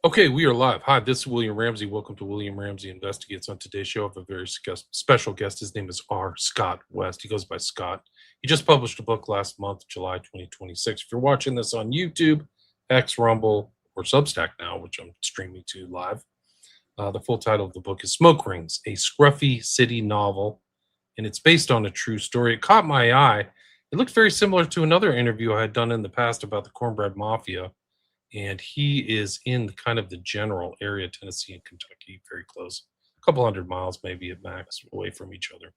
Okay, we are live. Hi, this is William Ramsey. Welcome to William Ramsey Investigates. On today's show, I have a very special guest. His name is R. Scott West. He goes by Scott. He just published a book last month, July 2026. If you're watching this on YouTube, X, Rumble, or Substack now, which I'm streaming to live, the full title of the book is Smoke Rings, a Scruffy City novel, and it's based on a true story. It caught my eye. It looked very similar to another interview I had done in the past about the Cornbread Mafia, and he is in kind of the general area, Tennessee and Kentucky, very close, a couple hundred miles maybe at max away from each other.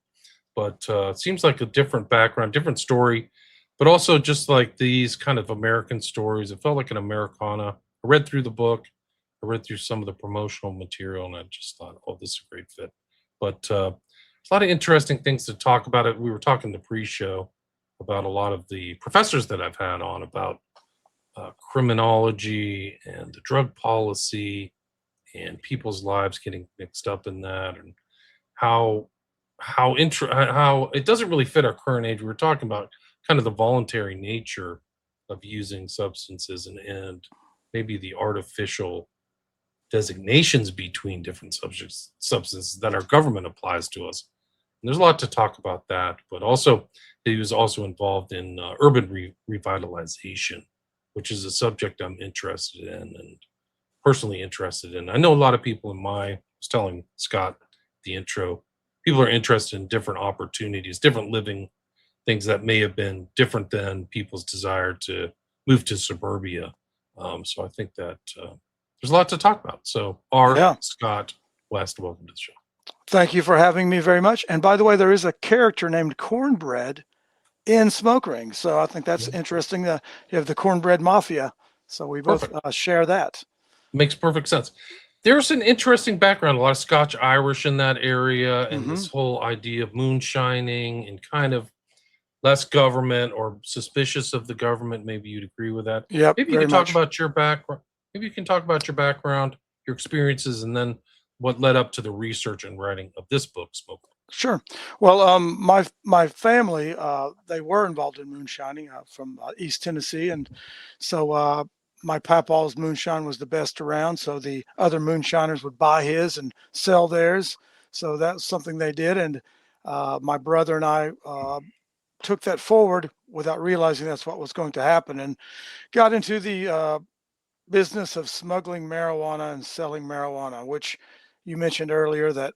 But it seems like a different background, different story, but also just like these kind of American stories. It felt like an Americana. I read through the book, I read through some of the promotional material, and I just thought, oh, this is a great fit. But a lot of interesting things to talk about. It. We were talking the pre-show about a lot of the professors that I've had on about criminology and the drug policy and people's lives getting mixed up in that, and how how it doesn't really fit our current age. We were talking about kind of the voluntary nature of using substances, and maybe the artificial designations between different substances that our government applies to us. And there's a lot to talk about that, but also he was also involved in urban revitalization, which is a subject I'm interested in and personally interested in. I know a lot of people I was telling Scott the intro, people are interested in different opportunities, different living things that may have been different than people's desire to move to suburbia. So I think that there's a lot to talk about. So, R. Yeah. Scott West, welcome to the show. Thank you for having me very much. And by the way, there is a character named Cornbread in Smoke Rings. So I think that's Yeah, interesting. You have the Cornbread Mafia. So we both perfect. share that. Makes perfect sense. There's an interesting background, a lot of Scotch Irish in that area, and Hmm. this whole idea of moonshining and kind of less government or suspicious of the government. Maybe you'd agree with that. Yep, Maybe you very could talk much. about your background. Maybe you can talk about your background, your experiences, and then what led up to the research and writing of this book, Smoke. Sure. Well, my family they were involved in moonshining from East Tennessee, and so my papa's moonshine was the best around. So the other moonshiners would buy his and sell theirs. So that's something they did, and my brother and I took that forward without realizing that's what was going to happen, and got into the business of smuggling marijuana and selling marijuana, which you mentioned earlier that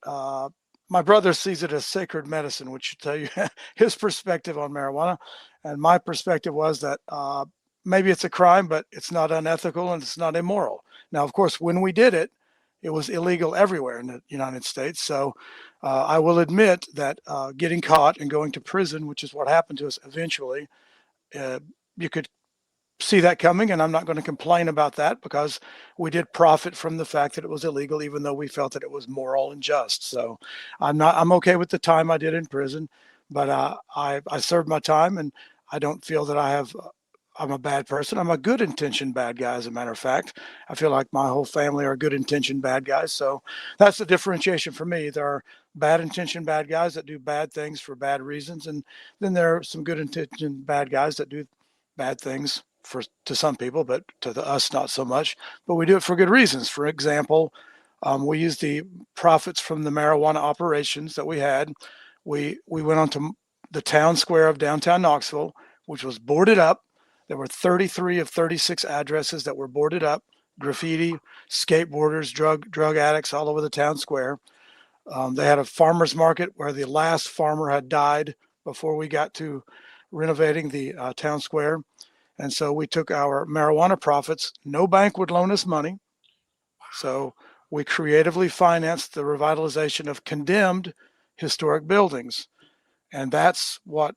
my brother sees it as sacred medicine, which should tell you his perspective on marijuana. And my perspective was that maybe it's a crime, but it's not unethical and it's not immoral. Now, of course, when we did it, it was illegal everywhere in the United States. So I will admit that getting caught and going to prison, which is what happened to us eventually, uh, you could see that coming, and I'm not going to complain about that because we did profit from the fact that it was illegal, even though we felt that it was moral and just. So I'm okay with the time I did in prison, but I served my time, and I don't feel that I'm a bad person. I'm a good intentioned bad guy, as a matter of fact. I feel like my whole family are good intentioned bad guys. So that's the differentiation for me. There are bad intentioned bad guys that do bad things for bad reasons, and then there are some good intentioned bad guys that do bad things for to some people, but us not so much. But we do it for good reasons. For example, we use the profits from the marijuana operations that we had. We went onto the town square of downtown Knoxville, which was boarded up. There were 33 of 36 addresses that were boarded up. Graffiti, skateboarders, drug addicts all over the town square. They had a farmer's market where the last farmer had died before we got to renovating the town square. And so we took our marijuana profits. No bank would loan us money. So we creatively financed the revitalization of condemned historic buildings. And that's what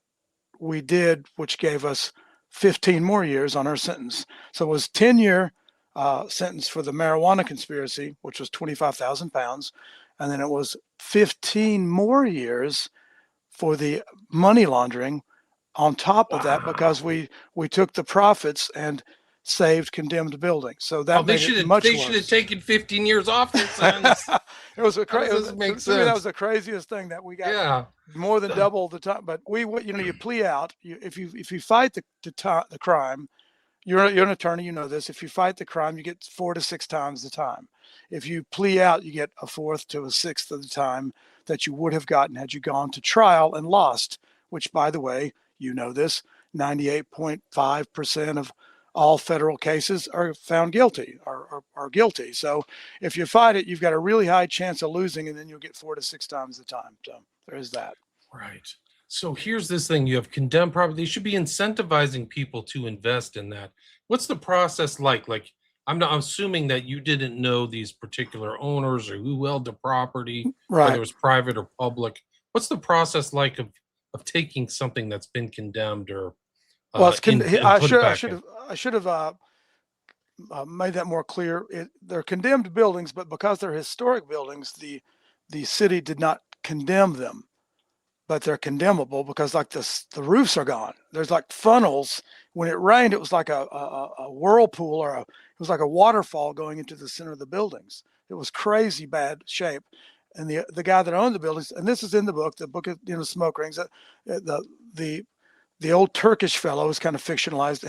we did, which gave us 15 more years on our sentence. So it was 10-year sentence for the marijuana conspiracy, which was 25,000 pounds. And then it was 15 more years for the money laundering on top of that, because Wow. we took the profits and saved condemned buildings. So Oh, that made it much they should have worse. taken 15 years off their sentence. it was a How does crazy. this make To me, that was sense? the craziest thing, that we got Yeah. more than double the time. But you plea out. You plea out. If you fight the crime, you're an attorney, you know this. If you fight the crime, you get 4 to 6 times the time. If you plea out, you get a fourth to a sixth of the time that you would have gotten had you gone to trial and lost, which, by the way, you know this, 98.5% of all federal cases are found guilty, are guilty. So if you fight it, you've got a really high chance of losing, and then you'll get 4 to 6 times the time. So there's that. Right. So here's this thing: you have condemned property. They should be incentivizing people to invest in that. What's the process like? Like, I'm assuming that you didn't know these particular owners or who held the property, whether it Right. was private or public. What's the process like of taking something that's been condemned or Well, it's and put it back in? I should have made that more clear. They're condemned buildings, but because they're historic buildings, the city did not condemn them, but they're condemnable because like the roofs are gone. There's like funnels. When it rained, it was like a whirlpool it was like a waterfall going into the center of the buildings. It was crazy bad shape. And the guy that owned the buildings, and this is in the book, Smoke Rings. The the old Turkish fellow is kind of fictionalized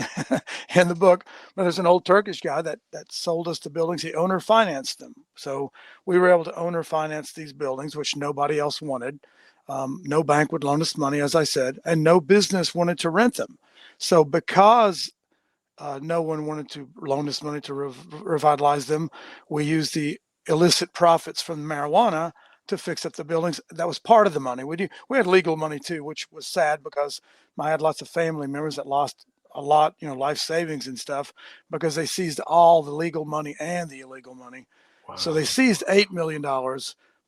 in the book, but there's an old Turkish guy that sold us the buildings. He owner financed them, so we were able to owner finance these buildings, which nobody else wanted. No bank would loan us money, as I said, and no business wanted to rent them. So because no one wanted to loan us money to revitalize them, we used the illicit profits from marijuana to fix up the buildings. That was part of the money. We had legal money too, which was sad because I had lots of family members that lost a lot, life savings and stuff, because they seized all the legal money and the illegal money. So they Wow. seized $8 million,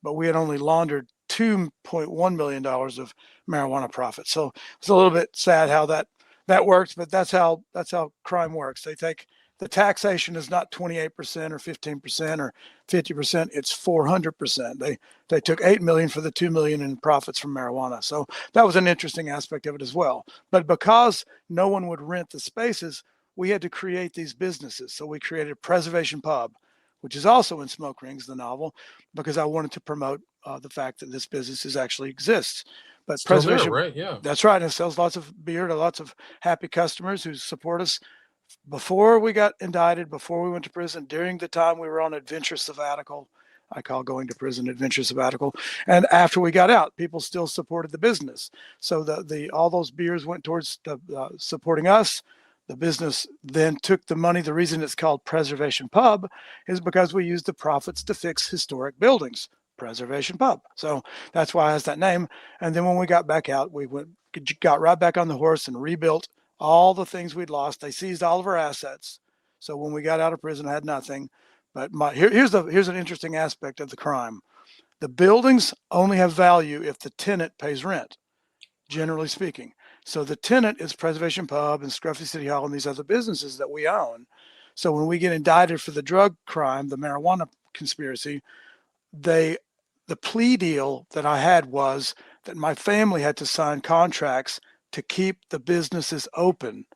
but we had only laundered $2.1 million of marijuana profits. So it's a little bit sad how that works, but that's how crime works. They take the taxation is not 28% or 15% or 50%. It's 400%. They took 8 million for the 2 million in profits from marijuana. So that was an interesting aspect of it as well. But because no one would rent the spaces, we had to create these businesses. So we created Preservation Pub, which is also in Smoke Rings, the novel, because I wanted to promote the fact that this business actually exists. But Still there, Preservation, right? Yeah. that's right. And it sells lots of beer to lots of happy customers who support us before we got indicted, before we went to prison, during the time we were on adventure sabbatical. I call going to prison adventure sabbatical. And after we got out, people still supported the business. So the all those beers went towards supporting us. The business then took the money. The reason it's called Preservation Pub is because we used the profits to fix historic buildings. Preservation Pub. So that's why it has that name. And then when we got back out, got right back on the horse and rebuilt all the things we'd lost. They seized all of our assets. So when we got out of prison, I had nothing. But here's an interesting aspect of the crime. The buildings only have value if the tenant pays rent, generally speaking. So the tenant is Preservation Pub and Scruffy City Hall and these other businesses that we own. So when we get indicted for the drug crime, the marijuana conspiracy, the plea deal that I had was that my family had to sign contracts to keep the businesses open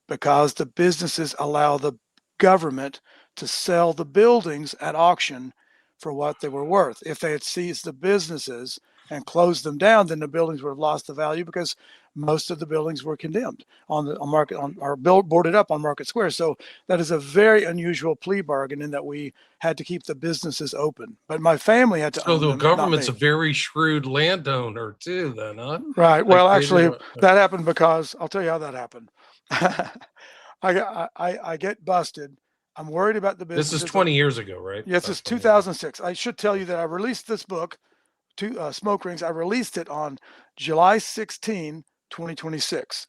because the businesses allow the government to sell the buildings at auction for what they were worth. If they had seized the businesses and closed them down, then the buildings would have lost the value because most of the buildings were condemned boarded up on Market Square. So that is a very unusual plea bargain in that we had to keep the businesses open, but my family had to So own the them, not government's a me. very shrewd landowner too, then, huh? Right. Like Well, they actually, do. that happened because I'll tell you how that happened. I get busted. I'm worried about the This is businesses. 20 years ago, right? Yes, About it's 20 years ago. 2006. I should tell you that I released this book, to Smoke Rings. I released it on July 16, 2026.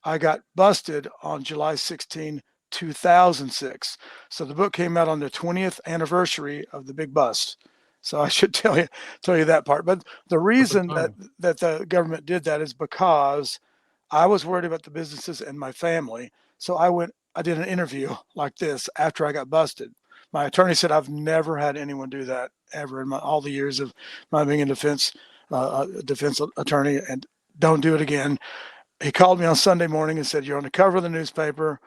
I got busted on July 16, 2006. So the book came out on the 20th anniversary of the big bust. So I should tell you that part. But the Perfect reason timing. that the government did that is because I was worried about the businesses and my family. So I did an interview like this after I got busted. My attorney said I've never had anyone do that ever in all the years of my being a defense attorney, and don't do it again. He called me on Sunday morning and said, "You're on the cover of the newspaper,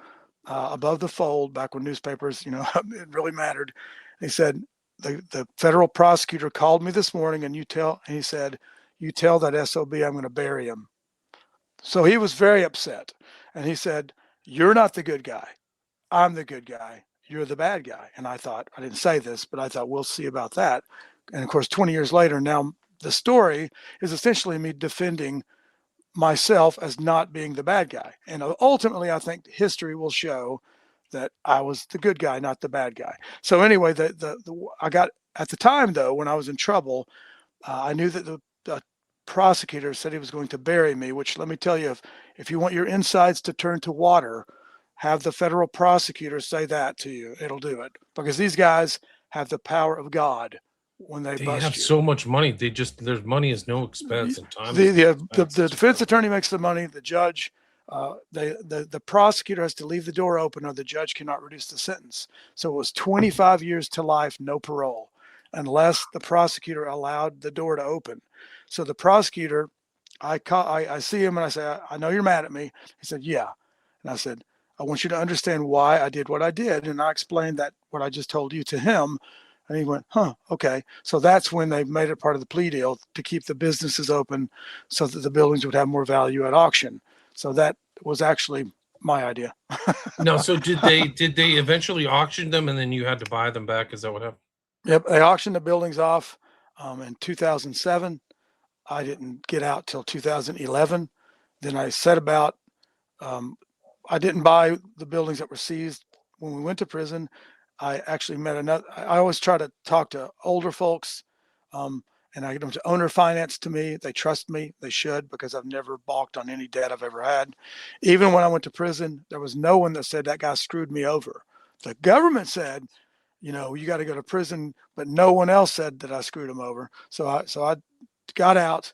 above the fold." Back when newspapers, it really mattered. He said, the federal prosecutor called me this morning, and he said, "You tell that SOB I'm going to bury him." So he was very upset, and he said, "You're not the good guy. I'm the good guy. You're the bad guy. And I thought, I didn't say this, but I thought, we'll see about that. And of course, 20 years later, now the story is essentially me defending myself as not being the bad guy. And ultimately, I think history will show that I was the good guy, not the bad guy. So anyway, I got at the time though, when I was in trouble, I knew that the prosecutor said he was going to bury me. Which let me tell you, if you want your insides to turn to water, have the federal prosecutor say that to you. It'll do it because these guys have the power of God when they They bust have you. so much money. They just their money is no expense and time. The defense attorney makes the money. The judge, the prosecutor has to leave the door open, or the judge cannot reduce the sentence. So it was 25 years to life, no parole, unless the prosecutor allowed the door to open. So the prosecutor, I see him and I say, I know you're mad at me. He said, yeah, and I said, I want you to understand why I did what I did, and I explained that what I just told you to him. And he went, huh, okay. So that's when they made it part of the plea deal to keep the businesses open so that the buildings would have more value at auction. So that was actually my idea. No, so did they eventually auction them and then you had to buy them back? Is that what happened? Yep, they auctioned the buildings off in 2007. I didn't get out till 2011. Then I set about, I didn't buy the buildings that were seized when we went to prison. I actually met another. I always try to talk to older folks, and I get them to owner finance to me. They trust me. They should, because I've never balked on any debt I've ever had. Even when I went to prison, there was no one that said that guy screwed me over. The government said, you got to go to prison, but no one else said that I screwed him over. So I got out,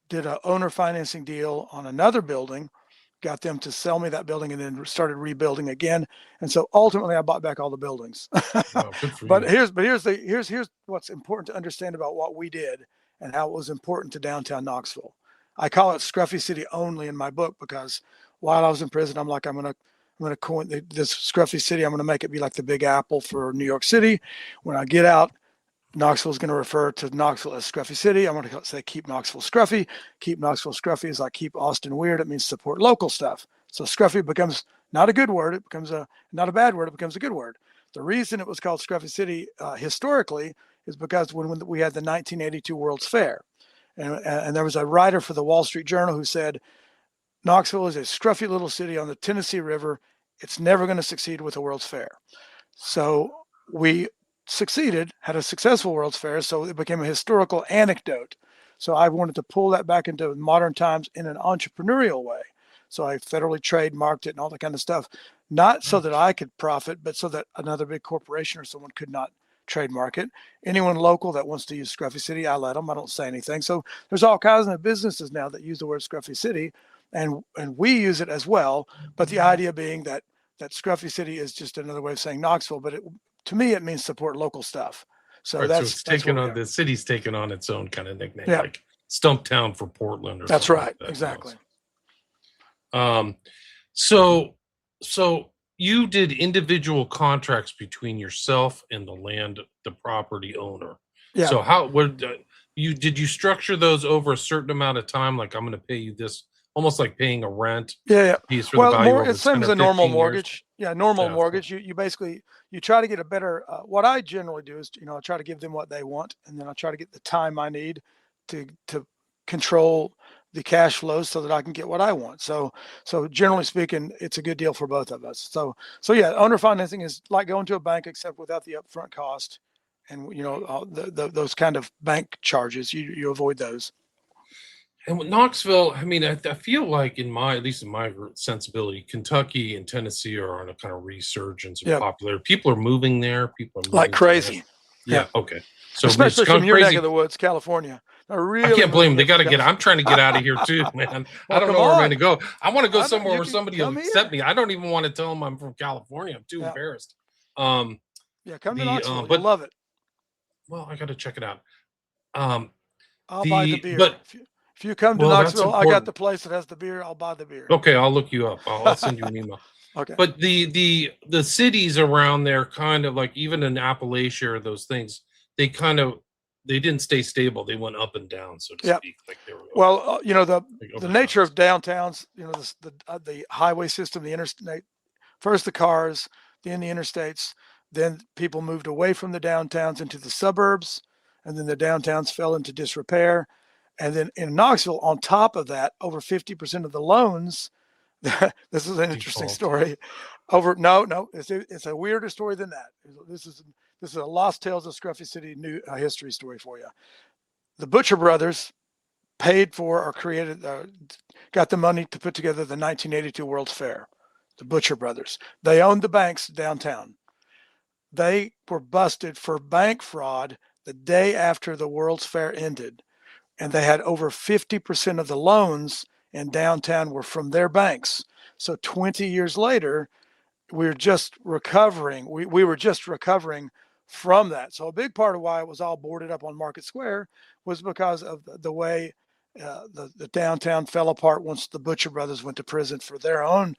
did an owner financing deal on another building, got them to sell me that building, and then started rebuilding again. And so ultimately I bought back all the buildings. Wow, good for But you. here's what's important to understand about what we did and how it was important to downtown Knoxville. I call it Scruffy City only in my book because while I was in prison, I'm like, I'm gonna coin this Scruffy City. I'm gonna make it be like the Big Apple for New York City. When I get out, Knoxville is going to refer to Knoxville as Scruffy City. I'm going to say keep Knoxville Scruffy. Keep Knoxville Scruffy is like keep Austin weird. It means support local stuff. So Scruffy becomes not a good word. It becomes not a bad word. It becomes a good word. The reason it was called Scruffy City historically is because when we had the 1982 World's Fair, and there was a writer for the Wall Street Journal who said Knoxville is a scruffy little city on the Tennessee River. It's never going to succeed with a World's Fair. So we succeeded, had a successful World's Fair, so it became a historical anecdote. So I wanted to pull that back into modern times in an entrepreneurial way. So I federally trademarked it and all that kind of stuff, not so that I could profit, but so that another big corporation or someone could not trademark it. Anyone local that wants to use Scruffy City, I let them. I don't say anything. So there's all kinds of businesses now that use the word Scruffy City, and we use it as well. But the idea being that Scruffy City is just another way of saying Knoxville, but to me, it means support local stuff. So Right, so that's it's taken on the city's taken on its own kind of nickname, yeah, like Stumptown for Portland, or that's something right, like that. exactly. So you did individual contracts between yourself and the property owner. Yeah. So did you structure those over a certain amount of time? Like, I'm going to pay you this, almost like paying a rent piece for the value over it's same 10 as or a normal 15 years? mortgage. Yeah, normal Yeah. mortgage. You basically you try to get a better. What I generally do is I try to give them what they want, and then I try to get the time I need to control the cash flows so that I can get what I want. So generally speaking, it's a good deal for both of us. So yeah, owner financing is like going to a bank except without the upfront cost, and those kind of bank charges. You avoid those. And with Knoxville, I mean, I feel like at least in my sensibility, Kentucky and Tennessee are on a kind of resurgence of Yeah, popularity. People are moving there. People are moving like crazy. Yeah. Okay. So Especially it's gone from your neck crazy. of the woods, California. They're I really can't blame them. They moving got to from get. I'm trying to get out of here too, man. I Well, don't come know where I'm going on. to go. I want to go I know, somewhere you where can somebody will come accept here. me. I don't even want to tell them I'm from California. I'm too Yeah. embarrassed. Um, Yeah, come to the Knoxville. You'll but love it. well, I got to check it out. Um, I'll buy the the beer. but If you come to well, that's Knoxville, I got important. the place that has the beer. I'll buy the beer. Okay, I'll look you up. I'll send you an email. Okay. But the cities around there, kind of like even in Appalachia or those things, they didn't stay stable. They went up and down, so to speak. Like they were. Well, the nature of times. downtowns, the highway system, the interstate. First the cars, in the interstates. Then people moved away from the downtowns into the suburbs, and then the downtowns fell into disrepair. And then in Knoxville, on top of that, over 50% of the loans, this is an interesting Default. story. Over no, it's a weirder story than that. This is a Lost Tales of Scruffy City new history story for you. The Butcher Brothers paid for or created, got the money to put together the 1982 World's Fair. The Butcher Brothers. They owned the banks downtown. They were busted for bank fraud the day after the World's Fair ended, and they had over 50% of the loans in downtown were from their banks. So 20 years later, we were just recovering. We were just recovering from that. So a big part of why it was all boarded up on Market Square was because of the way the downtown fell apart once the Butcher Brothers went to prison for their own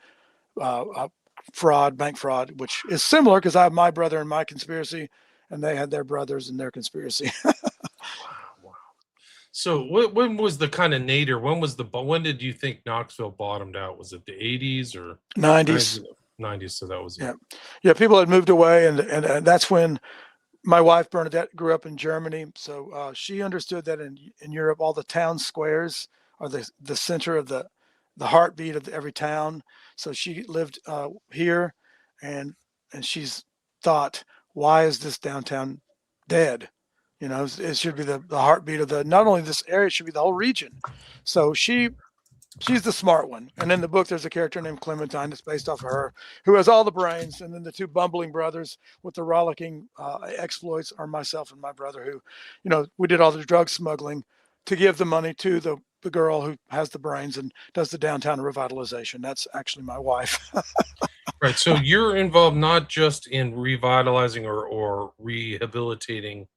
bank fraud, which is similar because I have my brother in my conspiracy, and they had their brothers in their conspiracy. Wow. So when was the kind of nadir? When did you think Knoxville bottomed out? Was it the 80s or 90s? 90s? So that was it. Yeah. People had moved away, and that's when my wife Bernadette grew up in Germany, so she understood that in Europe, all the town squares are the center of the heartbeat of every town. So she lived here, and she's thought, why is this downtown dead? It should be the heartbeat of not only this area, it should be the whole region. So she's the smart one. And in the book, there's a character named Clementine that's based off of her, who has all the brains. And then the two bumbling brothers with the rollicking exploits are myself and my brother, who, we did all the drug smuggling to give the money to the girl who has the brains and does the downtown revitalization. That's actually my wife. Right. So you're involved not just in revitalizing or rehabilitating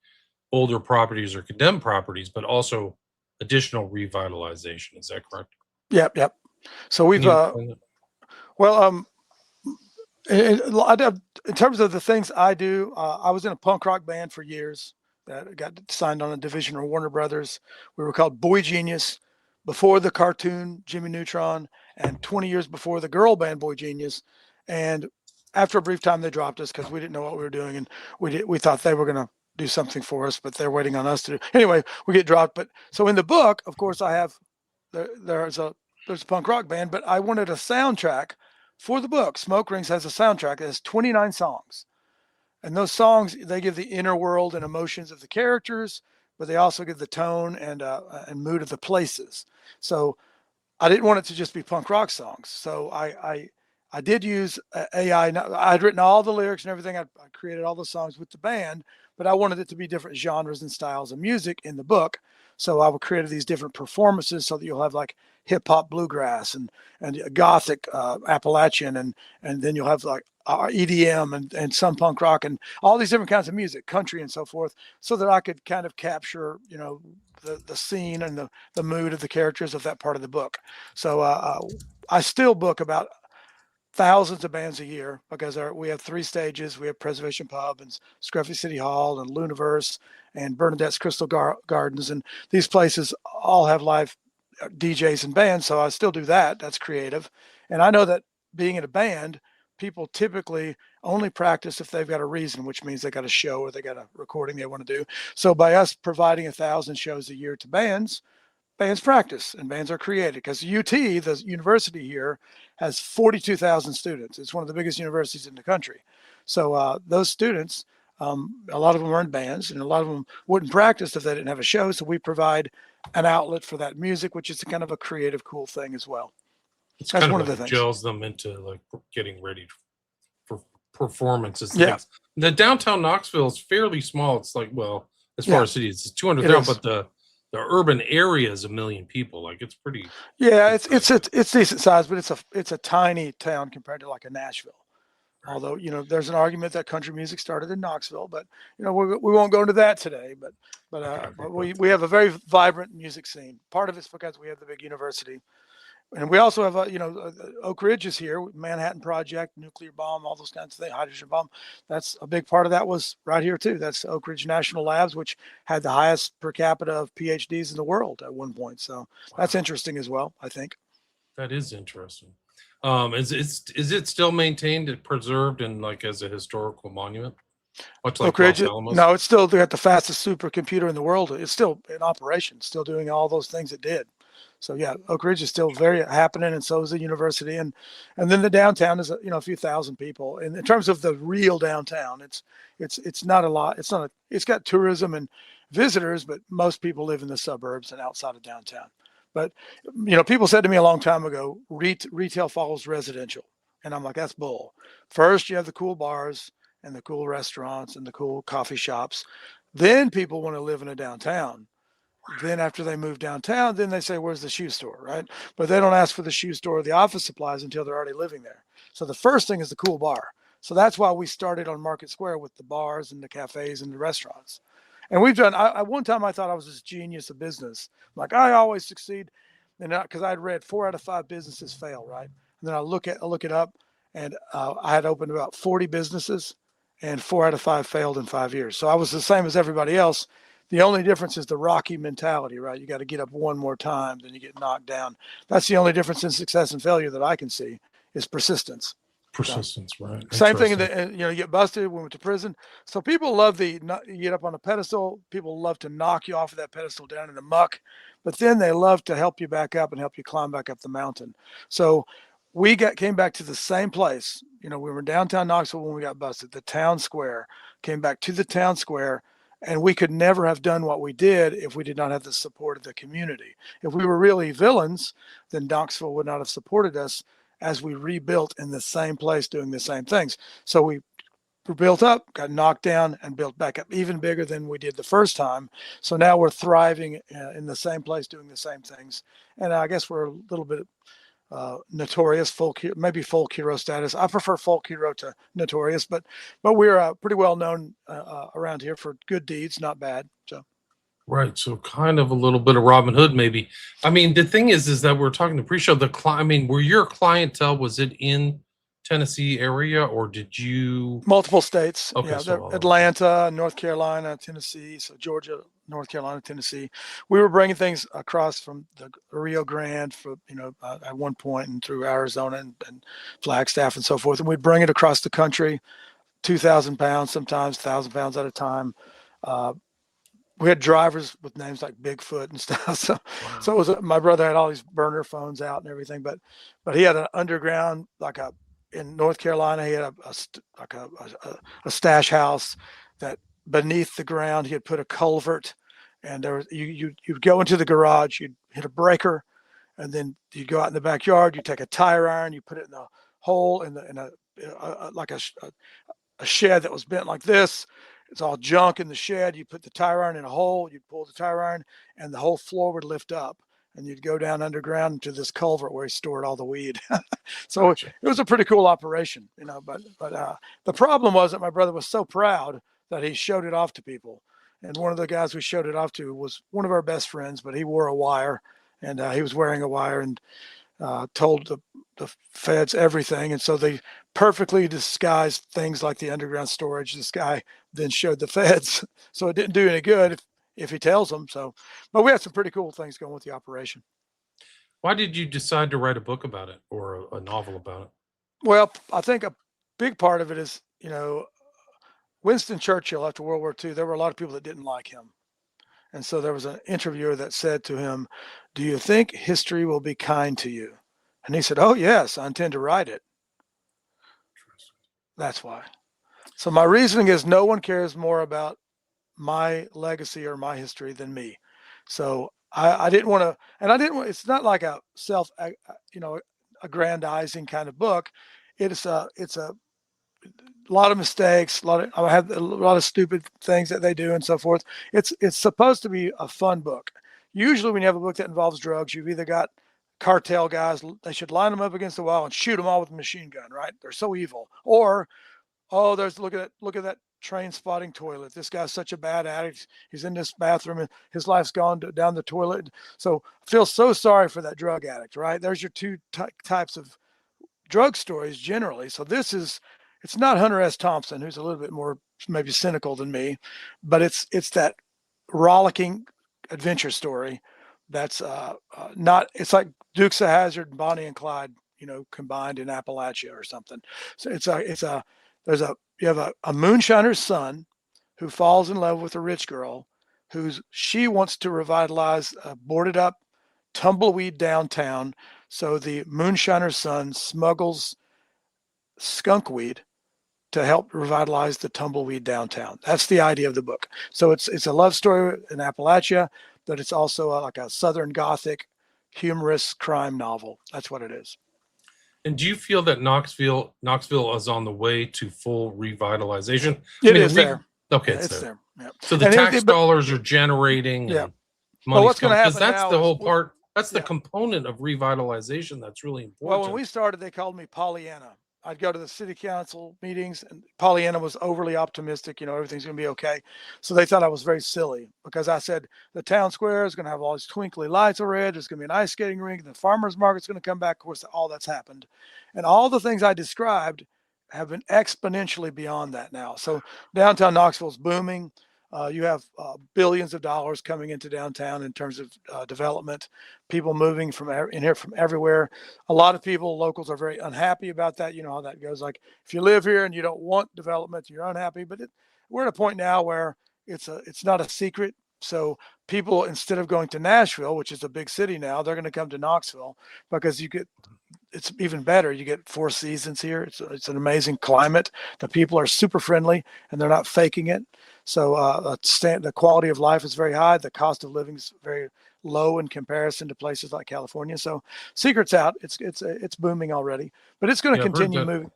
older properties or condemned properties, but also additional revitalization. Is that correct? Yep. So we've, in terms of the things I do, I was in a punk rock band for years that got signed on a division of Warner Brothers. We were called Boy Genius before the cartoon Jimmy Neutron, and 20 years before the girl band Boy Genius. And after a brief time, they dropped us because we didn't know what we were doing, and we thought they were going to do something for us, but they're waiting on us to do. Anyway, we get dropped. But so in the book, of course, I have there's a punk rock band, but I wanted a soundtrack for the book. Smoke Rings has a soundtrack that has 29 songs. And those songs, they give the inner world and emotions of the characters, but they also give the tone and mood of the places. So I didn't want it to just be punk rock songs. So I did use AI. I'd written all the lyrics and everything. I created all the songs with the band, but I wanted it to be different genres and styles of music in the book. So I created these different performances so that you'll have like hip hop bluegrass and gothic Appalachian, and then you'll have like EDM and some punk rock and all these different kinds of music, country and so forth, so that I could kind of capture, the scene and the mood of the characters of that part of the book. So I still book about thousands of bands a year because we have 3 stages. We have Preservation Pub and Scruffy City Hall and Luniverse and Bernadette's Crystal Gardens. And these places all have live DJs and bands. So I still do that. That's creative. And I know that being in a band, people typically only practice if they've got a reason, which means they got a show or they got a recording they want to do. So by us providing 1,000 shows a year to bands practice and bands are created, because UT, the university here, has 42,000 students. It's one of the biggest universities in the country. So those students, a lot of them are in bands, and a lot of them wouldn't practice if they didn't have a show. So we provide an outlet for that music, which is kind of a creative, cool thing as well. It's that's kind one of the things. Gels them into like getting ready for performances. Yeah. The downtown Knoxville is fairly small. It's like, well, as far as cities, it's 200,000, but the urban area is 1 million people. Like it's pretty. Yeah, it's decent size, but it's a tiny town compared to like a Nashville. Right. Although there's an argument that country music started in Knoxville, but we won't go into that today. But we have a very vibrant music scene. Part of it's because we have the big university. And we also have, Oak Ridge is here, Manhattan Project, nuclear bomb, all those kinds of things, hydrogen bomb. That's a big part of that was right here, too. That's Oak Ridge National Labs, which had the highest per capita of PhDs in the world at one point. So that's interesting as well, I think. That is interesting. Is it still maintained and preserved and like as a historical monument, much like Oak Ridge, Los Alamos? no, it's still they got the fastest supercomputer in the world. It's still in operation, still doing all those things it did. So yeah, Oak Ridge is still very happening, and so is the university, and then the downtown is a few thousand people. And in terms of the real downtown, it's not a lot. It's not a, it's got tourism and visitors, but most people live in the suburbs and outside of downtown. But people said to me a long time ago, retail follows residential, and I'm like, that's bull. First, you have the cool bars and the cool restaurants and the cool coffee shops. Then people want to live in a downtown. Then after they move downtown, then they say, where's the shoe store, right? But they don't ask for the shoe store or the office supplies until they're already living there. So the first thing is the cool bar. So that's why we started on Market Square with the bars and the cafes and the restaurants. And we've done, one time I thought I was this genius of business. Like I always succeed. And because I'd read 4 out of 5 businesses fail, right? And then I look it up, and I had opened about 40 businesses, and 4 out of 5 failed in 5 years. So I was the same as everybody else. The only difference is the Rocky mentality, right? You got to get up one more time, then you get knocked down. That's the only difference in success and failure that I can see is persistence. Persistence, so, right? Same thing. You get busted, went to prison. So people love you get up on a pedestal. People love to knock you off of that pedestal down in the muck, but then they love to help you back up and help you climb back up the mountain. So we came back to the same place. We were in downtown Knoxville when we got busted. The town square, came back to the town square, and we could never have done what we did if we did not have the support of the community. If we were really villains, then Knoxville would not have supported us as we rebuilt in the same place doing the same things. So we were built up, got knocked down, and built back up even bigger than we did the first time. So now we're thriving in the same place doing the same things. And I guess we're a little bit notorious, maybe folk hero status. I prefer folk hero to notorious, but we're pretty well known around here for good deeds, not bad. So. Right. So kind of a little bit of Robin Hood, maybe. I mean, the thing is that we're talking to pre-show. Were your clientele, was it in Tennessee area, or did you multiple states? Okay, Yeah, so Atlanta, North Carolina, Tennessee, so Georgia, North Carolina, Tennessee. We were bringing things across from the Rio Grande for at one point, and through Arizona and Flagstaff and so forth, and we'd bring it across the country, 2,000 pounds, sometimes 1,000 pounds at a time. We had drivers with names like Bigfoot and stuff. So, wow. So it was my brother had all these burner phones out and everything, but he had an underground, in North Carolina, he had a stash house that beneath the ground he had put a culvert, and there was you'd go into the garage, you'd hit a breaker, and then you go out in the backyard, you take a tire iron, you put it in the hole in a shed that was bent like this. It's all junk in the shed. You put the tire iron in a hole, you'd pull the tire iron, and the whole floor would lift up, and you'd go down underground into this culvert where he stored all the weed. So gotcha. It was a pretty cool operation, but the problem was that my brother was so proud that he showed it off to people. And one of the guys we showed it off to was one of our best friends, but he wore a wire, and he was wearing a wire, and told the feds everything. And so they perfectly disguised things like the underground storage. This guy then showed the feds. So it didn't do any good if he tells them. So, but we had some pretty cool things going with the operation. Why did you decide to write a book about it, or a novel about it? Well, I think a big part of it is, Winston Churchill, after World War II, there were a lot of people that didn't like him. And so there was an interviewer that said to him, "Do you think history will be kind to you?" And he said, "Oh, yes, I intend to write it." That's why. So my reasoning is no one cares more about my legacy or my history than me. So I didn't want to, and I didn't want, it's not like a aggrandizing kind of book. It's a lot of mistakes. I have a lot of stupid things that they do and so forth. It's supposed to be a fun book. Usually when you have a book that involves drugs, you've either got cartel guys, they should line them up against the wall and shoot them all with a machine gun, right? They're so evil. Or, oh, look at that train spotting toilet. This guy's such a bad addict. He's in this bathroom and his life's gone down the toilet. So I feel so sorry for that drug addict, right? There's your two types of drug stories generally. So it's not Hunter S. Thompson, who's a little bit more maybe cynical than me, but it's that rollicking adventure story that's not, it's like Dukes of Hazzard and Bonnie and Clyde, combined in Appalachia or something. So you have a moonshiner's son who falls in love with a rich girl she wants to revitalize a boarded up tumbleweed downtown. So the moonshiner's son smuggles skunkweed to help revitalize the tumbleweed downtown. That's the idea of the book. So it's a love story in Appalachia, but it's also like a Southern Gothic humorous crime novel. That's what it is. And do you feel that Knoxville is on the way to full revitalization? It is there. Okay, yeah, it's there. Yeah. So the tax dollars are generating and money. What's going to happen? Because that's the whole part. That's the component of revitalization that's really important. Well, when we started, they called me Pollyanna. I'd go to the city council meetings, and Pollyanna was overly optimistic. Everything's going to be okay. So they thought I was very silly because I said the town square is going to have all these twinkly lights overhead. There's going to be an ice skating rink. The farmers market's going to come back. Of course, all that's happened. And all the things I described have been exponentially beyond that now. So downtown Knoxville is booming. You have billions of dollars coming into downtown in terms of development, people moving in here from everywhere. A lot of people, locals, are very unhappy about that. You know how that goes. Like if you live here and you don't want development, you're unhappy. But we're at a point now where it's not a secret. So people, instead of going to Nashville, which is a big city now, they're going to come to Knoxville because it's even better. You get 4 seasons here. It's an amazing climate. The people are super friendly and they're not faking it. So the quality of life is very high. The cost of living is very low in comparison to places like California. So secret's out. It's booming already, but it's going to continue moving.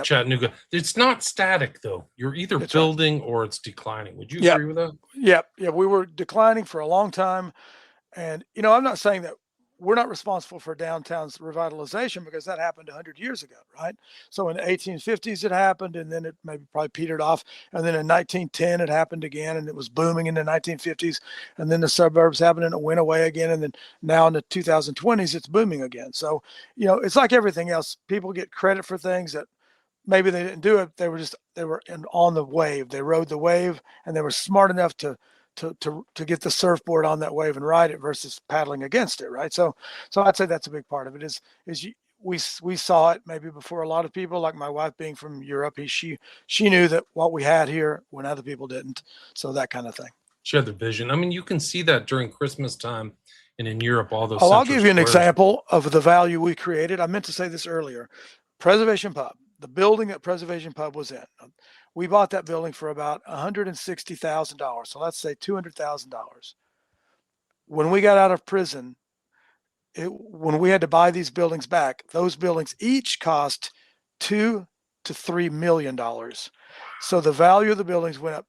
Chattanooga. It's not static though. You're either building or it's declining. Would you agree with that? Yeah. We were declining for a long time. And, I'm not saying that we're not responsible for downtown's revitalization because that happened 100 years ago, right? So in the 1850s it happened, and then it maybe probably petered off. And then in 1910 it happened again, and it was booming in the 1950s. And then the suburbs happened, and it went away again. And then now in the 2020s it's booming again. So, it's like everything else. People get credit for things that maybe they didn't do it. They were on the wave. They rode the wave, and they were smart enough to get the surfboard on that wave and ride it versus paddling against it, right? So I'd say that's a big part of it. We saw it maybe before a lot of people, like my wife being from Europe. She knew that what we had here when other people didn't. So that kind of thing. She had the vision. I mean, you can see that during Christmas time and in Europe, all those. Oh, I'll give you an example of the value we created. I meant to say this earlier. Preservation Pub, the building that Preservation Pub was in. We bought that building for about $160,000. So let's say $200,000. When we got out of prison, when we had to buy these buildings back, those buildings each cost $2 to $3 million. So the value of the buildings went up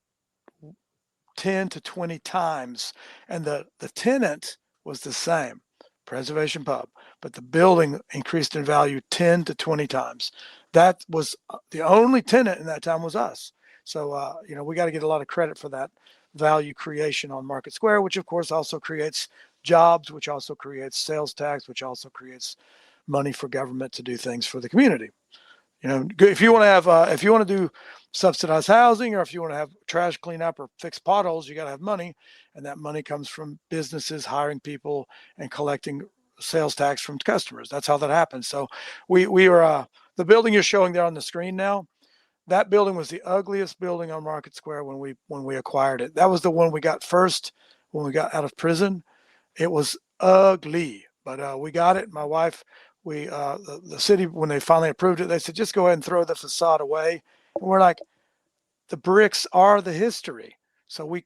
10 to 20 times, and the tenant was the same, Preservation Pub, but the building increased in value 10 to 20 times. That was the only tenant in that time was us. So, we got to get a lot of credit for that value creation on Market Square, which of course also creates jobs, which also creates sales tax, which also creates money for government to do things for the community. If you want to do subsidized housing, or if you want to have trash cleanup or fix potholes, you got to have money. And that money comes from businesses hiring people and collecting sales tax from customers. That's how that happens. So we were, the building you're showing there on the screen now, that building was the ugliest building on Market Square when we acquired it. That was the one we got first when we got out of prison. It was ugly, but we got it. My wife, the city, when they finally approved it, they said, just go ahead and throw the facade away. And we're like, the bricks are the history. So we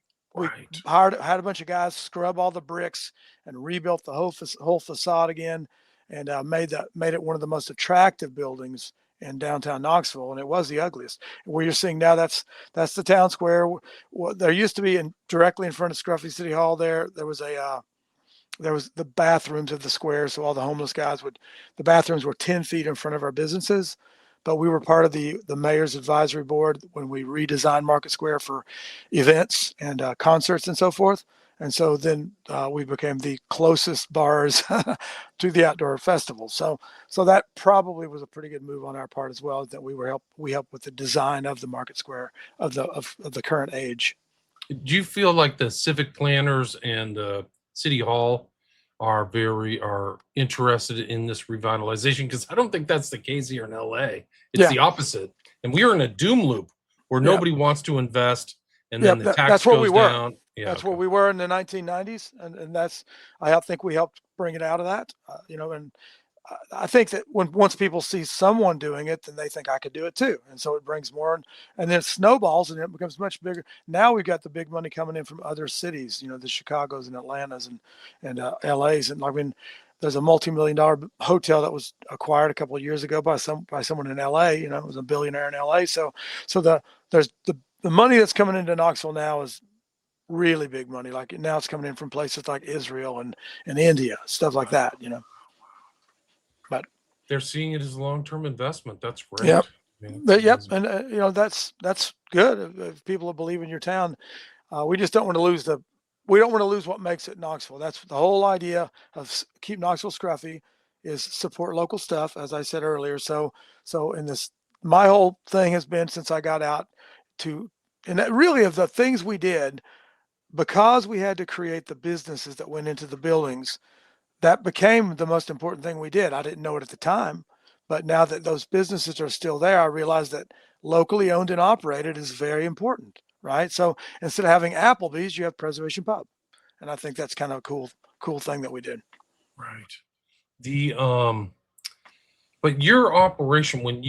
had a bunch of guys scrub all the bricks and rebuilt the whole facade again, and made it one of the most attractive buildings in downtown Knoxville, and it was the ugliest. Where you're seeing now, that's the town square. There used to be directly in front of Scruffy City Hall. There was the bathrooms of the square, so all the homeless guys the bathrooms were 10 feet in front of our businesses. But we were part of the mayor's advisory board when we redesigned Market Square for events and concerts and so forth. And so then we became the closest bars to the outdoor festival. So that probably was a pretty good move on our part as well, that we helped with the design of the Market Square of the current age. Do you feel like the civic planners and City Hall are interested in this revitalization, because I don't think that's the case here in LA. It's Yeah. the opposite. And we are in a doom loop where Yeah. nobody wants to invest, and Yeah. then the tax That's where we goes were. down. Yeah, That's okay. where we were in the 1990s. And that's, I think we helped bring it out of that, and I think that once people see someone doing it, then they think I could do it too, and so it brings more, and then it snowballs, and it becomes much bigger. Now we've got the big money coming in from other cities, the Chicago's and Atlantas and LA's, and I mean, there's a multi-million-dollar hotel that was acquired a couple of years ago by someone in LA. It was a billionaire in LA. So there's the money that's coming into Knoxville now is really big money. Like now it's coming in from places like Israel and India, stuff like that. But They're seeing it as a long-term investment. That's great. yeah, I mean, yep, and that's good if people believe in your town. We just don't want to lose we don't want to lose what makes it Knoxville. That's the whole idea of keep Knoxville scruffy is support local stuff, as I said earlier. So in this, my whole thing has been since I got out and that really of the things we did because we had to create the businesses that went into the buildings. That became the most important thing we did. I didn't know it at the time, but now that those businesses are still there, I realize that locally owned and operated is very important, right? So instead of having Applebee's, you have Preservation Pub, and I think that's kind of a cool thing that we did. right. The but your operation, when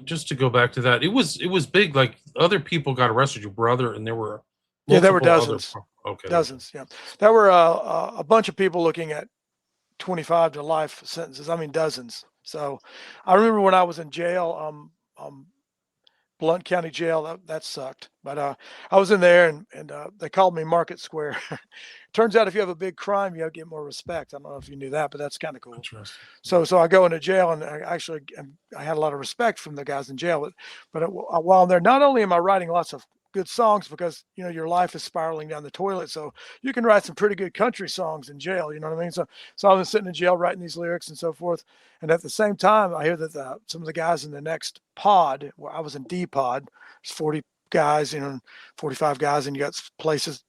just to go back to that, it was big. Like other people got arrested, your brother, and there were there were dozens. Okay, dozens. Yeah, there were a bunch of people looking at 25 to life sentences. I mean, dozens. So I remember when I was in jail, Blount County Jail, that sucked. But I was in there and they called me Market Square. Turns out if you have a big crime, you get more respect. I don't know if you knew that, but that's kind of cool. So I go into jail and I had a lot of respect from the guys in jail. But while I'm there, not only am I writing lots of good songs because your life is spiraling down the toilet, so you can write some pretty good country songs in jail, you know what I mean? So I was sitting in jail writing these lyrics and so forth, and at the same time I hear that some of the guys in the next pod, where I was in D pod, there's 40 guys, 45 guys, and you got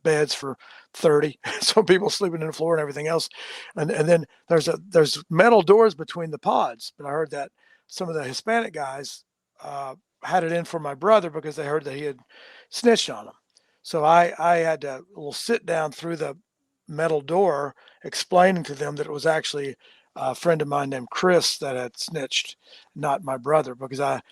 beds for 30 so people sleeping in the floor and everything else, and then there's metal doors between the pods, but I heard that some of the Hispanic guys had it in for my brother because they heard that he had snitched on them. So I had to sit down through the metal door explaining to them that it was actually a friend of mine named Chris that had snitched, not my brother, because I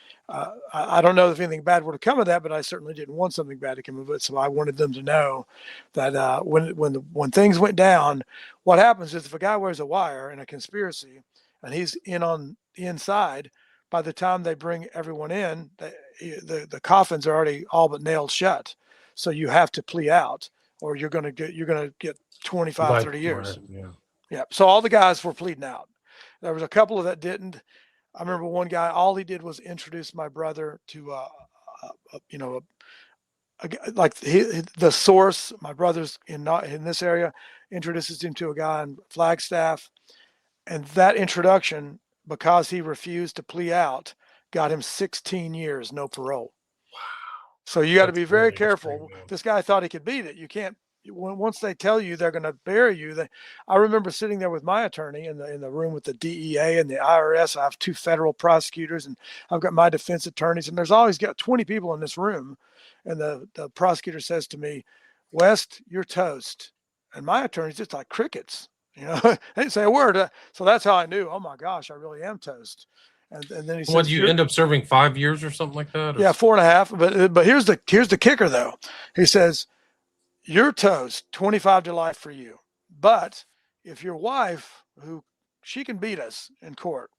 don't know if anything bad would have come of that, but I certainly didn't want something bad to come of it. So I wanted them to know that when things went down, what happens is if a guy wears a wire in a conspiracy and he's in on the inside, by the time they bring everyone in, the coffins are already all but nailed shut. So you have to plea out, or you're going to get 25, 30 years. Yeah. So all the guys were pleading out. There was a couple of that didn't. I remember one guy, all he did was introduce my brother to, the source. My brother's in this area, introduces him to a guy in Flagstaff, and that introduction, because he refused to plea out, got him 16 years, no parole. Wow. So you got to be very careful. This guy thought he could beat it. You can't. Once they tell you they're going to bury you, I remember sitting there with my attorney in the room with the DEA and the IRS. I have 2 federal prosecutors, and I've got my defense attorneys, and there's always got 20 people in this room. And the prosecutor says to me, "West, you're toast." And my attorney's just like crickets. They didn't say a word. So that's how I knew, oh my gosh, I really am toast. And then he says, "What, you end up serving 5 years or something like that?" Yeah, 4.5. But here's the kicker though. He says, "You're toast, 25 to life for you. But if your wife, she can beat us in court,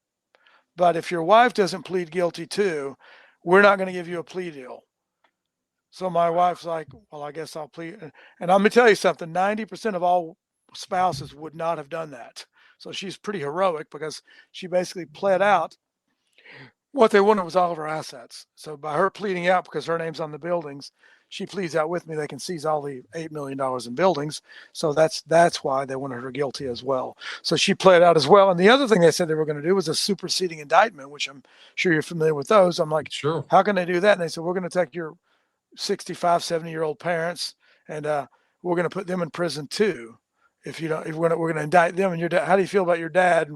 but if your wife doesn't plead guilty too, we're not going to give you a plea deal." So my wife's like, "Well, I guess I'll plead." And I'm going to tell you something, 90% of all spouses would not have done that. So she's pretty heroic because she basically pled out. What they wanted was all of her assets. So by her pleading out, because her name's on the buildings, she pleads out with me, they can seize all the $8 million in buildings. So that's why they wanted her guilty as well. So she pled out as well. And the other thing they said they were going to do was a superseding indictment, which I'm sure you're familiar with those. I'm like, sure. How can they do that? And they said, we're going to take your 65, 70-year-old parents and we're going to put them in prison too. if you don't, if we're going to indict them and your dad, how do you feel about your dad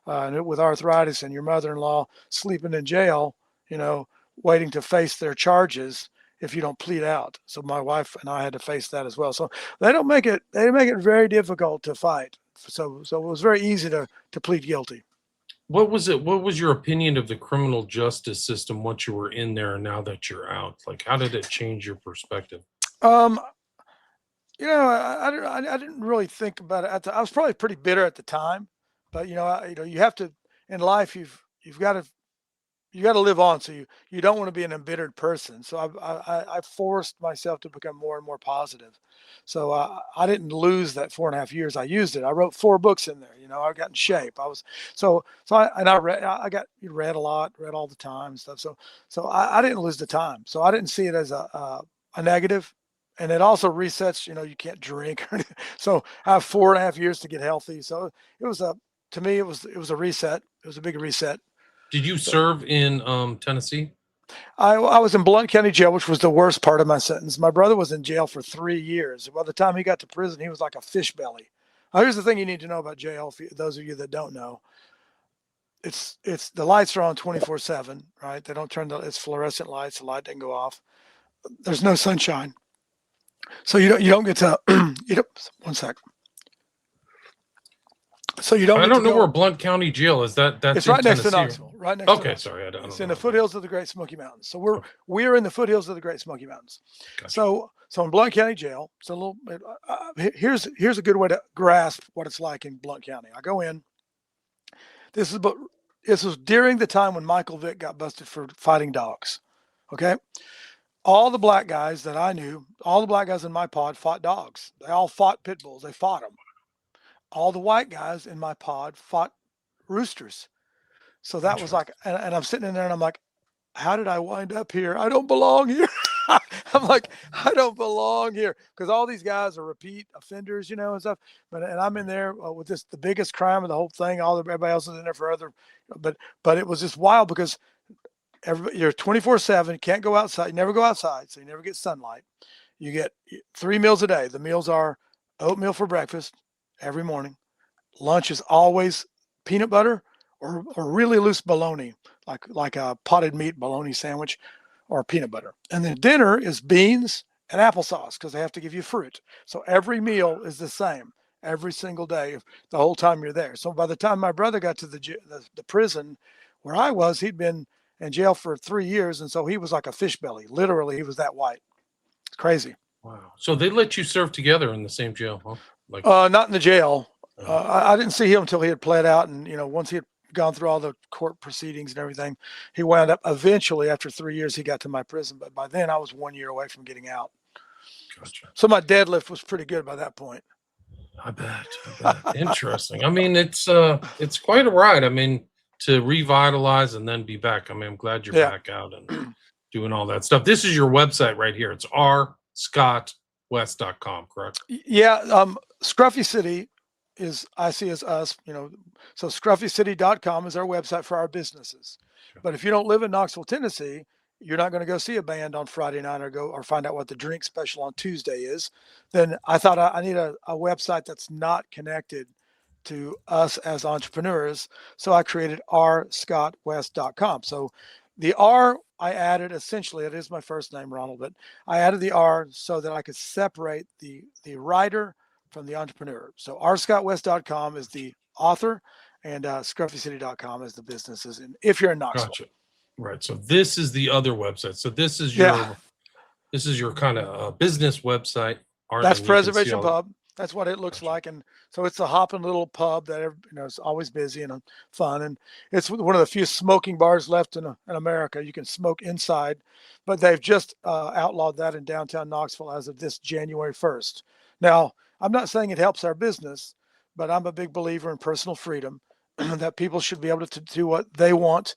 with arthritis and your mother-in-law sleeping in jail, waiting to face their charges if you don't plead out? So my wife and I had to face that as well. So they make it very difficult to fight. So it was very easy to plead guilty. What was your opinion of the criminal justice system once you were in there and now that you're out? Like, how did it change your perspective? Um, I didn't really think about it. I was probably pretty bitter at the time, but you have to in life. You've got to live on. So you don't want to be an embittered person. So I forced myself to become more and more positive. So I didn't lose that 4.5 years. I used it. I wrote 4 books in there. I got in shape. I was I read a lot, read all the time and stuff. So I didn't lose the time. So I didn't see it as a negative. And it also resets. You can't drink. So I have 4.5 years to get healthy. So it was to me, it was a reset. It was a big reset. Did you serve in Tennessee? I was in Blount County Jail, which was the worst part of my sentence. My brother was in jail for 3 years. By the time he got to prison, he was like a fish belly. Here's the thing you need to know about jail. Those of you that don't know, it's the lights are on 24/7, right? They don't turn it's fluorescent lights. The light didn't go off. There's no sunshine, so you don't get to. One sec. So you don't. I don't know where Blount County Jail is. That's it's right next to Knoxville. Right next. Okay, sorry, I don't. It's in the foothills of the Great Smoky Mountains. So we're in the foothills of the Great Smoky Mountains. Gotcha. So in Blount County Jail, it's a little. Here's a good way to grasp what it's like in Blount County. I go in. This was during the time when Michael Vick got busted for fighting dogs. Okay. All the black guys that I knew, all the black guys in my pod fought dogs. They all fought pit bulls. They fought them. All the white guys in my pod fought roosters. So that was like, and I'm sitting in there and I'm like, how did I wind up here? I don't belong here. I'm like, I don't belong here because all these guys are repeat offenders, and stuff. And I'm in there with the biggest crime of the whole thing. Everybody else is in there for other, but it was just wild because you're 24/7, can't go outside. You never go outside, so you never get sunlight. You get 3 meals a day. The meals are oatmeal for breakfast every morning. Lunch is always peanut butter or really loose bologna, like a potted meat bologna sandwich or peanut butter. And then dinner is beans and applesauce because they have to give you fruit. So every meal is the same every single day the whole time you're there. So by the time my brother got to the prison where I was, he'd been in jail for 3 years. And so he was like a fish belly. Literally, he was that white. It's crazy. Wow. So they let you serve together in the same jail, huh? Not in the jail. I didn't see him until he had pled out. And, once he had gone through all the court proceedings and everything, he wound up eventually after 3 years, he got to my prison. But by then I was 1 year away from getting out. Gotcha. So my deadlift was pretty good by that point. I bet. Interesting. I mean, it's quite a ride. I mean, to revitalize and then be back. I mean, I'm glad you're back out and doing all that stuff. This is your website right here. It's rscottwest.com, correct? Yeah. Scruffy City is I see as us, so scruffycity.com is our website for our businesses. Okay. But if you don't live in Knoxville, Tennessee, you're not going to go see a band on Friday night or find out what the drink special on Tuesday is. Then I thought I need a website that's not connected to us as entrepreneurs. So I created rscottwest.com. So the R I added essentially, it is my first name, Ronald, but I added the R so that I could separate the writer from the entrepreneur. So rscottwest.com is the author and scruffycity.com is the businesses. And if you're in Knoxville. Gotcha. Right. So this is the other website. So this is your kind of business website. That's Preservation Pub. That's what it looks like. And so it's a hopping little pub that, is always busy and fun. And it's one of the few smoking bars left in America. You can smoke inside, but they've just outlawed that in downtown Knoxville as of this January 1st. Now, I'm not saying it helps our business, but I'm a big believer in personal freedom, that people should be able to do what they want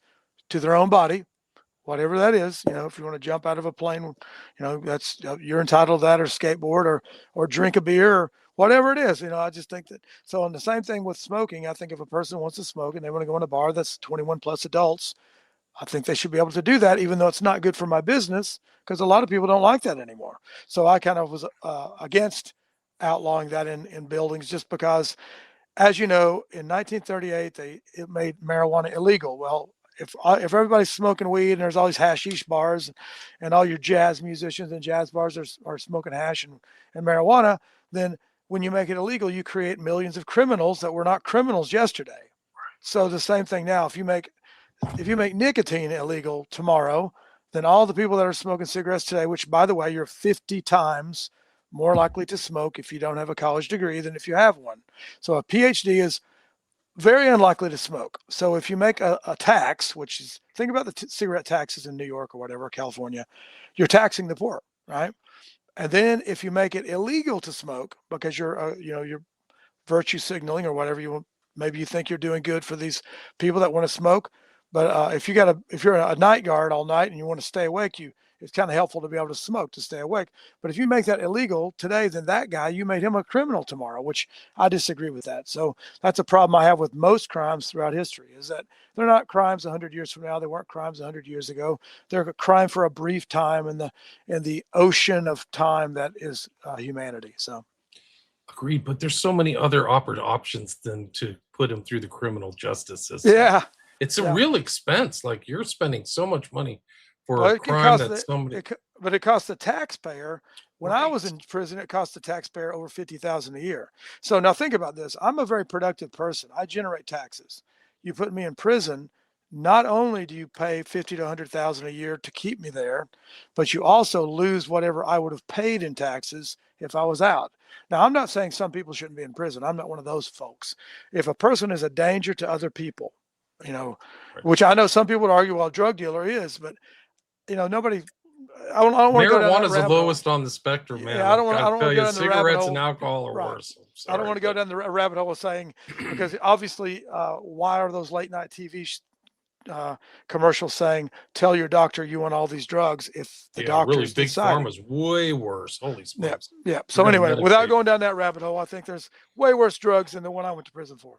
to their own body, whatever that is. If you want to jump out of a plane, that's you're entitled to that, or skateboard or drink a beer or whatever it is. I just think that. So on the same thing with smoking, I think if a person wants to smoke and they want to go in a bar that's 21 plus adults, I think they should be able to do that, even though it's not good for my business, because a lot of people don't like that anymore. So I kind of was against outlawing that in buildings just because, as you know, in 1938 it made marijuana illegal. Well, if everybody's smoking weed and there's all these hashish bars and all your jazz musicians and jazz bars are smoking hash and marijuana, then when you make it illegal, you create millions of criminals that were not criminals yesterday. So the same thing now. If you make nicotine illegal tomorrow, then all the people that are smoking cigarettes today, which by the way, you're 50 times more likely to smoke if you don't have a college degree than if you have one. So a PhD is very unlikely to smoke. So if you make a tax, which is, think about the cigarette taxes in New York or whatever, California, you're taxing the poor, right? And then if you make it illegal to smoke because you're virtue signaling or whatever you want, maybe you think you're doing good for these people that want to smoke. But if you're a night guard all night and you want to stay awake, it's kind of helpful to be able to smoke to stay awake. But if you make that illegal today, then that guy, you made him a criminal tomorrow, which I disagree with that. So that's a problem I have with most crimes throughout history, is that they're not crimes 100 years from now. They weren't crimes 100 years ago. They're a crime for a brief time in the ocean of time that is humanity. So. Agreed, but there's so many other options than to put him through the criminal justice system. Yeah. It's a real expense. Like, you're spending so much money for a crime that somebody. But it costs the taxpayer. When I was in prison, it cost the taxpayer over $50,000 a year. So now think about this. I'm a very productive person. I generate taxes. You put me in prison, not only do you pay $50,000 to $100,000 a year to keep me there, but you also lose whatever I would have paid in taxes if I was out. Now, I'm not saying some people shouldn't be in prison. I'm not one of those folks. If a person is a danger to other people, which I know some people would argue, well, a drug dealer is, but nobody. I don't want to go down that rabbit hole. Marijuana is the lowest on the spectrum, man. Yeah, I don't want to go down the rabbit hole. Cigarettes and alcohol are worse. I don't want to go down the rabbit hole saying, because obviously, why are those late night TV commercials saying, "Tell your doctor you want all these drugs"? If the doctor's really big deciding. Pharma's way worse. Holy smokes! Yeah. So anyway, without going down that rabbit hole, I think there's way worse drugs than the one I went to prison for.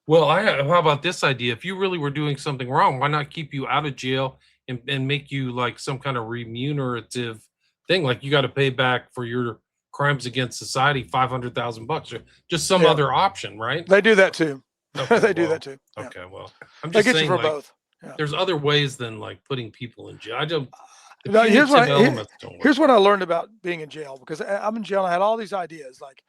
Well, how about this idea? If you really were doing something wrong, why not keep you out of jail and make you like some kind of remunerative thing? Like, you got to pay back for your crimes against society $500,000, or just some other option, right? They do that too. Okay, they do that too. Yeah. Okay, well, I'm just saying, you for like, both. Yeah. There's other ways than like putting people in jail. I don't. No, here's what I learned about being in jail, because I'm in jail and I had all these ideas like,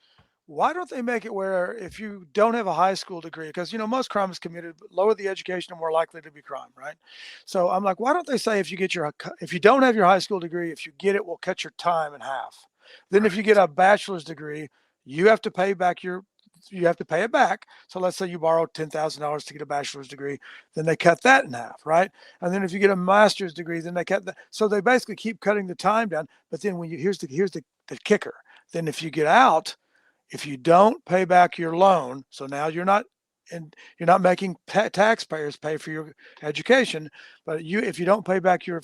why don't they make it where if you don't have a high school degree, because most crime is committed, lower the education, are more likely to be crime, right? So I'm like, why don't they say if you don't have your high school degree, if you get it, we'll cut your time in half. Then if you get a bachelor's degree, you have to pay it back. So let's say you borrowed $10,000 to get a bachelor's degree, then they cut that in half, right? And then if you get a master's degree, then they cut that. So they basically keep cutting the time down. But then here's the kicker. Then if you get out, if you don't pay back your loan, so now you're not making taxpayers pay for your education, but if you don't pay back your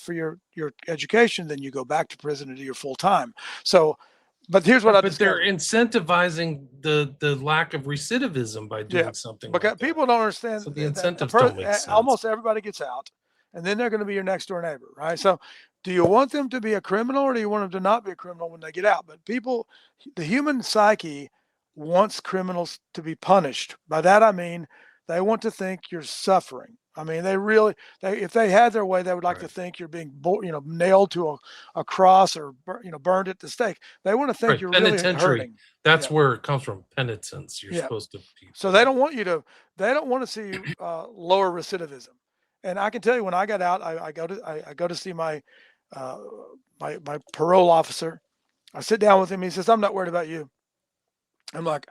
education, then you go back to prison and do your full time. So. But here's what they're incentivizing the lack of recidivism by doing something. Because like people don't understand. So the incentives don't make sense. Almost everybody gets out, and then they're going to be your next door neighbor, right? So, do you want them to be a criminal, or do you want them to not be a criminal when they get out? But the human psyche wants criminals to be punished. By that I mean they want to think you're suffering. I mean, if they had their way, they would like to think you're being, nailed to a cross or, burned at the stake. They want to think you're really hurting. That's where it comes from. Penitence. You're supposed to. So they don't want to see you lower recidivism. And I can tell you, when I got out, I go to see my parole officer. I sit down with him. He says, "I'm not worried about you." I'm like,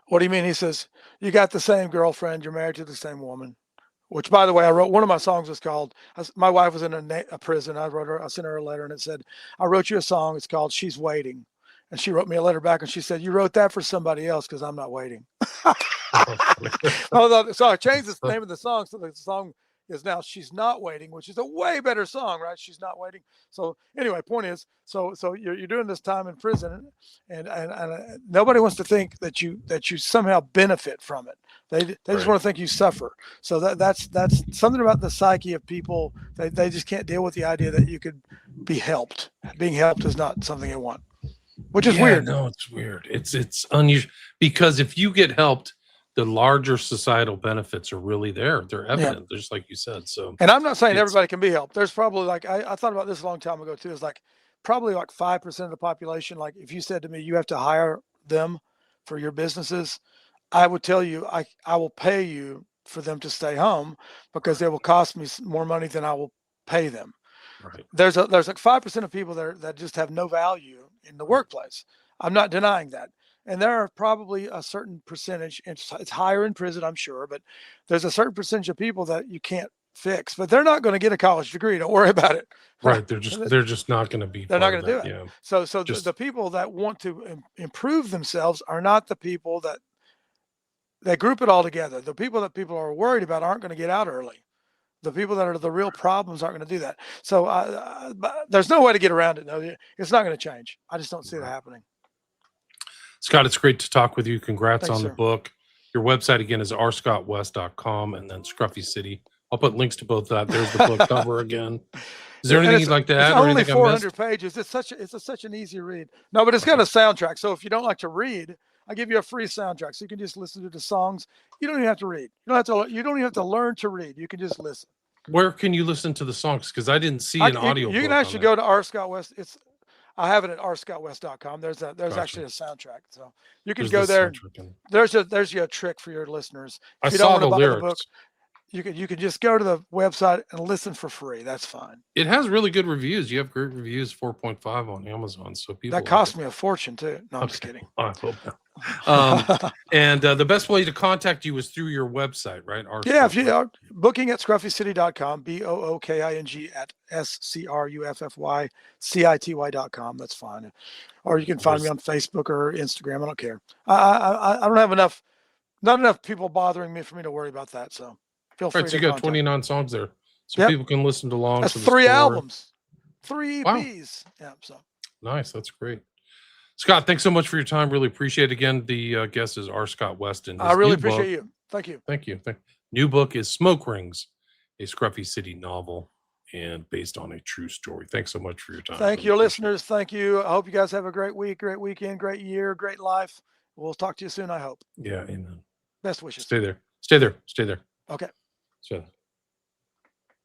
"What do you mean?" He says, "You got the same girlfriend. You're married to the same woman." Which, by the way, I wrote one of my songs was called. My wife was in a prison. I sent her a letter, and it said, "I wrote you a song. It's called She's Waiting," and she wrote me a letter back, and she said, "You wrote that for somebody else because I'm not waiting." So I changed the name of the song, so the song is now "She's Not Waiting," which is a way better song, right? She's not waiting. So anyway, point is, so you're doing this time in prison, and nobody wants to think that you somehow benefit from it. They just want to think you suffer. So that's something about the psyche of people. They just can't deal with the idea that you could be helped. Being helped is not something they want. which is Yeah, weird. no, it's weird. It's unusual because if you get helped, the larger societal benefits are really there. They're Yeah. evident, just like you said. So And I'm not saying it's everybody can be helped. There's probably like I thought about this a long time ago too. Is like probably like 5% of the population. Like if you said to me, you have to hire them for your businesses, I would tell you I will pay you for them to stay home because it will cost me more money than I will pay them. right. There's like 5% of people that just have no value in the workplace. I'm not denying that. And there are probably a certain percentage, it's higher in prison, I'm sure, but there's a certain percentage of people that you can't fix, but they're not going to get a college degree. Don't worry about it. Right. They're just not going to be They're not part of going to do that. it. Yeah. So the Just people that want to improve themselves are not the people that they group it all together. The people that people are worried about aren't going to get out early. The people that are the real problems aren't going to do that. So there's no way to get around it. No, it's not going to change. I just don't see it right. happening. Scott, it's great to talk with you. Congrats Thanks, on the sir. book. Your website again is rscottwest.com and then Scruffy City. I'll put links to both that. There's the book cover again. Is there And anything you'd like to it's add or only anything I missed? 400 pages. It's such an easy read. No, but it's got Okay. a soundtrack. So if you don't like to read, I give you a free soundtrack, so you can just listen to the songs. You don't even have to read. You don't even have to learn to read. You can just listen. Where can you listen to the songs? Because I didn't see an audio You can book on actually that. go to R. Scott West. I have it at rscottwest.com. There's Gotcha. actually a soundtrack, so you can There's go the there. soundtrack in- There's a trick for your listeners. I If you don't saw want to the buy the lyrics. book, you can just go to the website and listen for free. That's fine. It has really good reviews. You have great reviews, 4.5 on Amazon. So people That cost me a fortune too. No, I'm just kidding. I hope not. And the best way to contact you is through your website, right? Yeah, if you are booking at scruffycity.com, BOOKING at SCRUFFYCITY.com. That's fine. Or you can find me on Facebook or Instagram. I don't care. I don't have not enough people bothering me for me to worry about that. So feel free Right, so to you got contact. 29 songs there, so Yep. people can listen along. That's to the 3 story. albums, 3 Wow. EPs. Yeah, so Nice, that's great. Scott, thanks so much for your time. Really appreciate it. Again, the guest is R. Scott West, and I his really new appreciate book. you. Thank you. Thank you. New book is Smoke Rings, a Scruffy City novel, and based on a true story. Thanks so much for your time. Thank Really you, appreciate listeners. Thank you. I hope you guys have a great week, great weekend, great year, great life. We'll talk to you soon, I hope. it. Yeah, amen. Best wishes. Stay there. Stay there. Stay there. Okay. Stay there.